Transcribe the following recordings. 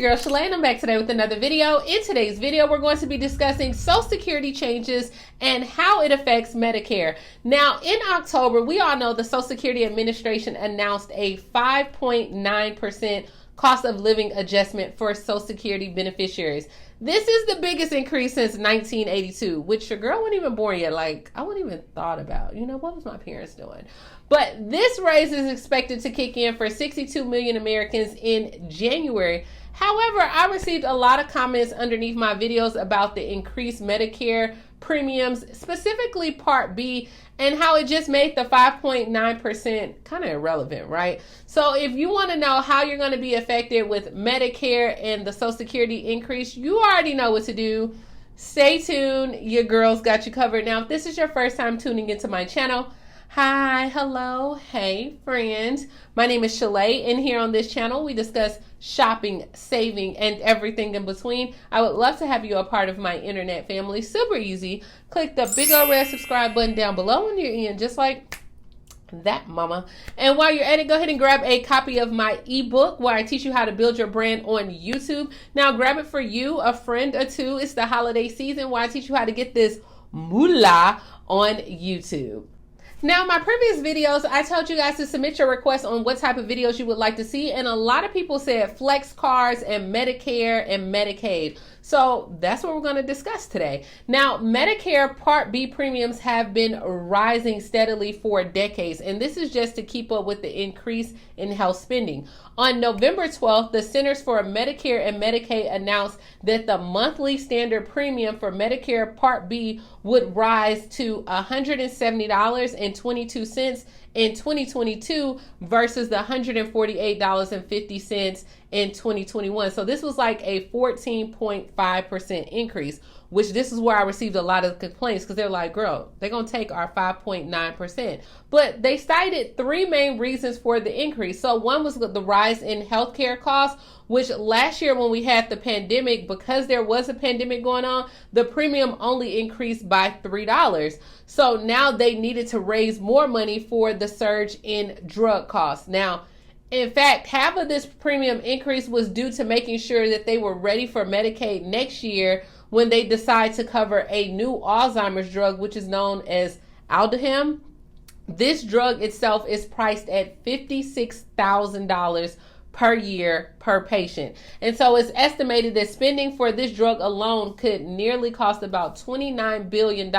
your girl Shalae, and I'm back today with another video. In today's video, we're going to be discussing Social Security changes and how it affects Medicare. Now, in October, we all know the Social Security Administration announced a 5.9% cost of living adjustment for Social Security beneficiaries. This is the biggest increase since 1982, which your girl wasn't even born yet. Like, I wouldn't even thought about, what was my parents doing? But this raise is expected to kick in for 62 million Americans in January. However, I received a lot of comments underneath my videos about the increased Medicare premiums, specifically Part B, and how it just made the 5.9% kind of irrelevant, right? So if you want to know how you're going to be affected with Medicare and the Social Security increase, you already know what to do. Stay tuned. Your girl's got you covered. Now, if this is your first time tuning into my channel, hi, hello, hey, friends. My name is Shalae, and here on this channel, we discuss shopping, saving, and everything in between. I would love to have you a part of my internet family. Super easy. Click the big old red subscribe button down below when you're in, just like that, mama. And while you're at it, go ahead and grab a copy of my ebook where I teach you how to build your brand on YouTube. Now, grab it for you, a friend or two. It's the holiday season where I teach you how to get this moolah on YouTube. Now, my previous videos, I told you guys to submit your requests on what type of videos you would like to see, and a lot of people said flex cards and Medicare and Medicaid. So that's what we're going to discuss today. Now, Medicare Part B premiums have been rising steadily for decades, and this is just to keep up with the increase in health spending. On November 12th, the Centers for Medicare and Medicaid announced that the monthly standard premium for Medicare Part B would rise to $170.22 in 2022 versus the $148.50 in 2021. So this was like a 14.5% increase, which this is where I received a lot of complaints because they're like, girl, they're going to take our 5.9%. But they cited three main reasons for the increase. So one was the rise in healthcare costs, which last year when we had the pandemic, because there was a pandemic going on, the premium only increased by $3. So now they needed to raise more money for the surge in drug costs. Now, in fact, half of this premium increase was due to making sure that they were ready for Medicaid next year when they decide to cover a new Alzheimer's drug, which is known as Aldahem. This drug itself is priced at $56,000 per year per patient. And so it's estimated that spending for this drug alone could nearly cost about $29 billion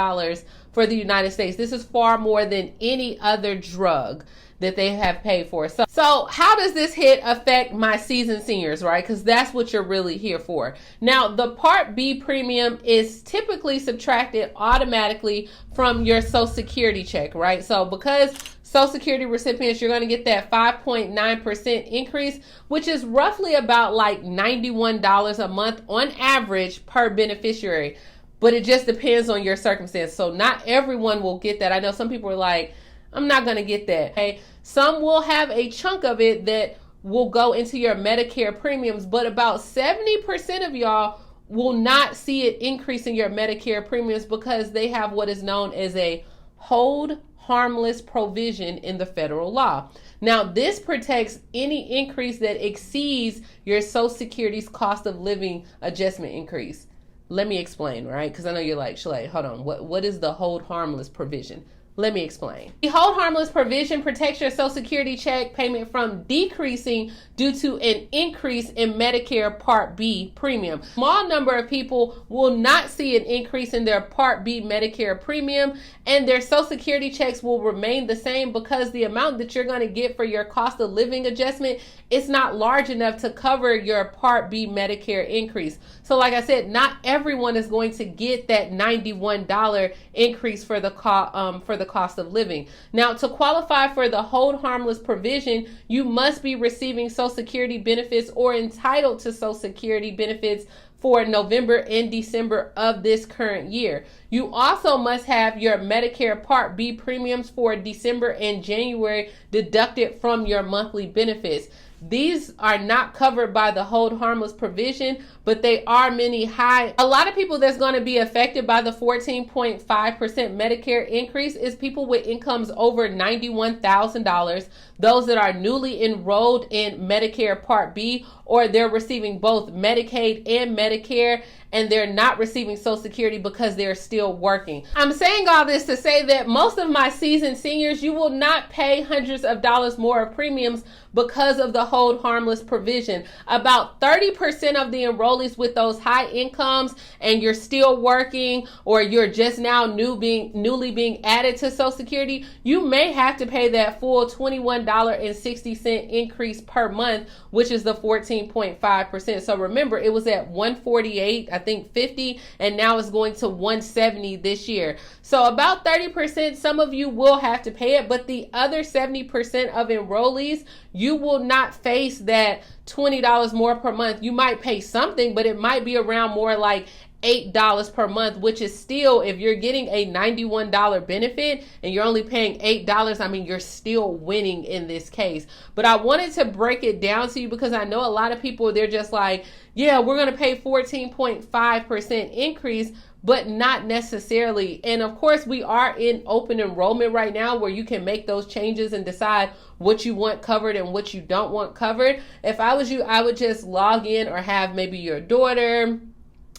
for the United States. This is far more than any other drug that they have paid for. So how does this hit affect my seasoned seniors, right? Because that's what you're really here for. Now, the Part B premium is typically subtracted automatically from your Social Security check, right? So because Social Security recipients, you're going to get that 5.9% increase, which is roughly about like $91 a month on average per beneficiary. But it just depends on your circumstance. So not everyone will get that. I know some people are like, I'm not going to get that. Okay? Some will have a chunk of it that will go into your Medicare premiums, but about 70% of y'all will not see it increase in your Medicare premiums because they have what is known as a hold harmless provision in the federal law. Now, this protects any increase that exceeds your Social Security's cost of living adjustment increase. Let me explain, right? Because I know you're like, Shalae, hold on. What is the hold harmless provision? Let me explain. The hold harmless provision protects your Social Security check payment from decreasing due to an increase in Medicare Part B premium. Small number of people will not see an increase in their Part B Medicare premium, and their Social Security checks will remain the same because the amount that you're going to get for your cost of living adjustment is not large enough to cover your Part B Medicare increase. So like I said, not everyone is going to get that $91 increase for the cost of living. Now, to qualify for the hold harmless provision, you must be receiving Social Security benefits or entitled to Social Security benefits for November and December of this current year. You also must have your Medicare Part B premiums for December and January deducted from your monthly benefits. these are not covered by the hold harmless provision, but they are many high. A lot of people that's going to be affected by the 14.5% Medicare increase is people with incomes over $91,000, those that are newly enrolled in Medicare Part B, or they're receiving both Medicaid and Medicare, and they're not receiving Social Security because they're still working. I'm saying all this to say that most of my seasoned seniors, you will not pay hundreds of dollars more of premiums because of the hold harmless provision. About 30% of the enrollees with those high incomes, and you're still working, or you're just now newly being added to Social Security, you may have to pay that full $21.60 increase per month, which is the 14.5%. So remember, it was at 148, I think 50, and now it's going to 170 this year. So about 30%, some of you will have to pay it, but the other 70% of enrollees, you will not face that $20 more per month. You might pay something, but it might be around more like $8 per month, which is still, if you're getting a $91 benefit and you're only paying $8, I mean, you're still winning in this case. But I wanted to break it down to you because I know a lot of people, they're just like, yeah, we're going to pay 14.5% increase, but not necessarily. And of course, we are in open enrollment right now where you can make those changes and decide what you want covered and what you don't want covered. If I was you, I would just log in, or have maybe your daughter,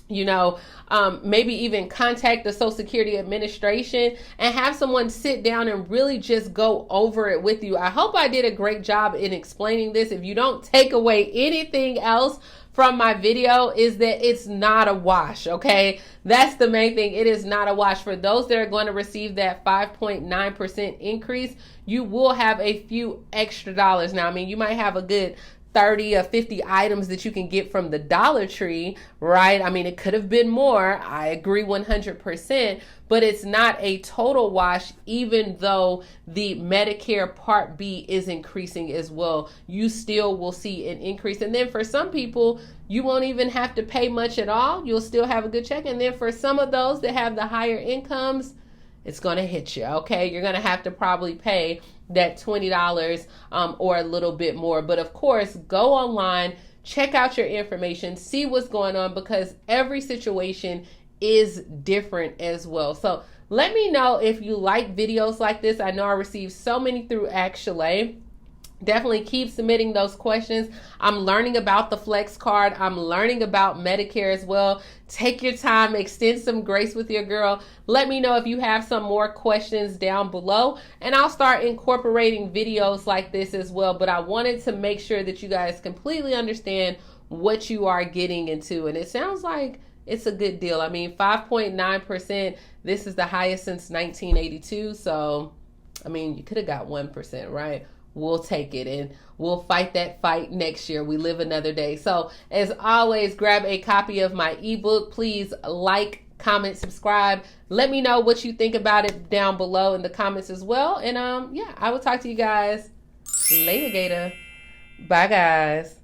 maybe even contact the Social Security Administration and have someone sit down and really just go over it with you. I hope I did a great job in explaining this. If you don't take away anything else from my video, is that it's not a wash, okay? That's the main thing. It is not a wash. For those that are going to receive that 5.9% increase, you will have a few extra dollars. Now, I mean, you might have a good 30 or 50 items that you can get from the Dollar Tree, right? I mean, it could have been more. I agree 100%, but it's not a total wash, even though the Medicare Part B is increasing as well. You still will see an increase. And then for some people, you won't even have to pay much at all. You'll still have a good check. And then for some of those that have the higher incomes, it's going to hit you, okay? You're going to have to probably pay that $20 or a little bit more. But of course, go online, check out your information, see what's going on, because every situation is different as well. So let me know if you like videos like this. I know I received so many through Shalae. Definitely keep submitting those questions. I'm learning about the Flex card. I'm learning about Medicare as well. Take your time, extend some grace with your girl. Let me know if you have some more questions down below, and I'll start incorporating videos like this as well. But I wanted to make sure that you guys completely understand what you are getting into. And it sounds like it's a good deal. I mean, 5.9%, this is the highest since 1982. So, I mean, you could have got 1%, right? We'll take it, and we'll fight that fight next year. We live another day. So as always, grab a copy of my ebook. Please like, comment, subscribe. Let me know what you think about it down below in the comments as well. And yeah, I will talk to you guys later, Gator. Bye, guys.